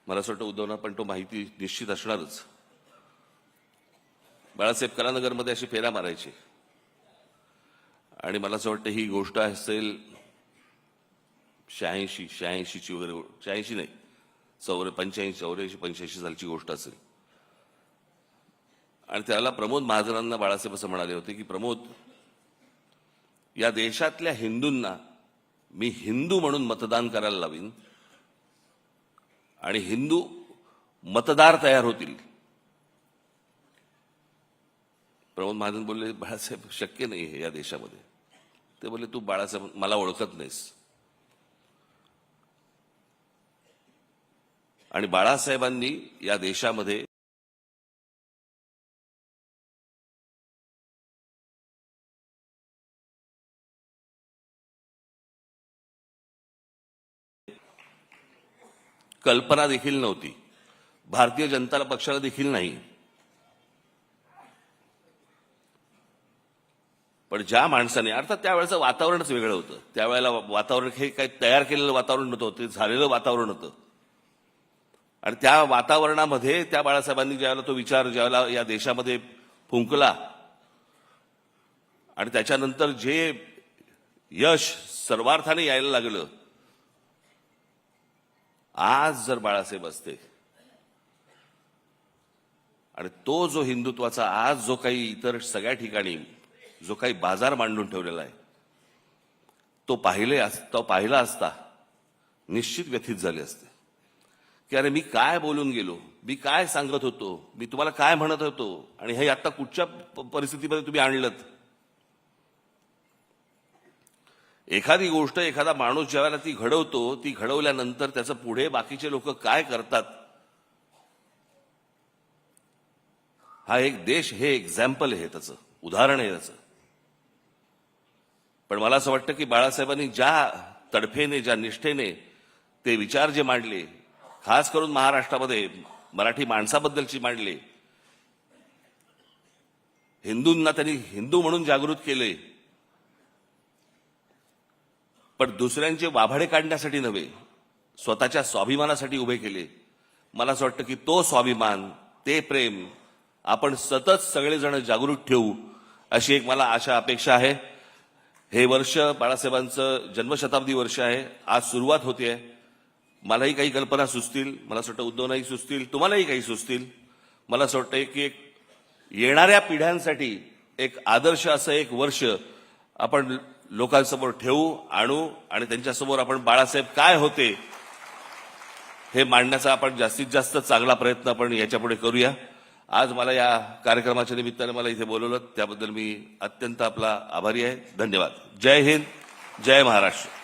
मला असं वाटतं उद्धवना पण तो माहिती निश्चित असणारच. बाळासाहेब कलानगरमध्ये अशी फेऱ्या मारायचे आणि मला असं वाटतं ही गोष्ट असेल 86 ची वगैरे, 86 नाही, 85 84 सालची गोष्ट असेल. आणि त्याला प्रमोद महाजनांना बाळासाहेब असं म्हणाले होते की प्रमोद, या देशातल्या हिंदूंना मी हिंदू म्हणून मतदान करायला लावीन आणि हिंदू मतदार तयार होतील. प्रमोद महाजन बोलले, बाळासाहेब शक्य नाही हे या देशामध्ये. ते बोलले, तू बाळासाहेब मला ओळखत नाहीस. आणि बाळासाहेबांनी या देशामध्ये कल्पना देखील नव्हती, भारतीय जनता पक्षाला देखील नाही. पण ज्या माणसाने, अर्थात त्यावेळेचं वातावरणच वेगळं होतं. त्यावेळेला वातावरण हे काही तयार केलेलं वातावरण नव्हतं, ते झालेलं वातावरण होतं. आणि त्या वातावरणामध्ये त्या बाळासाहेबांनी ज्यावेळेला तो विचार ज्यावेळेला या देशामध्ये फुंकला आणि त्याच्यानंतर जे यश सर्वार्थाने यायला लागलं, आज जर बाळासाहेब असते आणि तो जो हिंदुत्वाचा आज जो काही इतर सगळ्या ठिकाणी जो काही बाजार मांडून ठेवलेला आहे तो पाहिला असता निश्चित व्यथित झाले असते की अरे मी काय बोलून गेलो, मी काय सांगत होतो, मी तुम्हाला काय म्हणत होतो आणि हे आता कुठच्या परिस्थितीमध्ये तुम्ही आणलं. एखादी गोष्ट एखादा माणूस ज्यावेळेला ती घडवतो, ती घडवल्यानंतर त्याचं पुढे बाकीचे लोक काय करतात, हा एक देश, हे एक्झाम्पल आहे, त्याचं उदाहरण आहे त्याचं. पण मला असं वाटतं की बाळासाहेबांनी ज्या तडफेने, ज्या निष्ठेने ते विचार जे मांडले, खास करून महाराष्ट्रामध्ये मराठी माणसाबद्दलची मांडले, हिंदूंना त्यांनी हिंदू म्हणून जागृत केले, पण दुसऱ्यांचे वाभाडे काढण्यासाठी नव्हे, स्वतःच्या स्वाभिमानासाठी उभे केले. मला असं वाटतं की तो स्वाभिमान, ते प्रेम आपण सतत सगळेजण जागृत ठेवू, अशी एक मला आशा अपेक्षा आहे. हे वर्ष बाळासाहेबांचं जन्मशताब्दी वर्ष आहे. आज सुरुवात होते. मलाही काही कल्पना सुचतील, मला असं वाटतं उद्धवनाही सुचतील, तुम्हालाही काही सुचतील. मला असं वाटतं की एक येणाऱ्या पिढ्यांसाठी एक आदर्श असं एक वर्ष आपण लोकांसमोर ठेवू, आणू आणि त्यांच्यासमोर आपण बाळासाहेब काय होते हे मांडण्याचा आपण जास्तीत जास्त चांगला प्रयत्न आपण याच्यापुढे करूया. आज मला या कार्यक्रमाच्या निमित्ताने मला इथे बोलवलं त्याबद्दल मी अत्यंत आपला आभारी आहे. धन्यवाद. जय हिंद, जय महाराष्ट्र.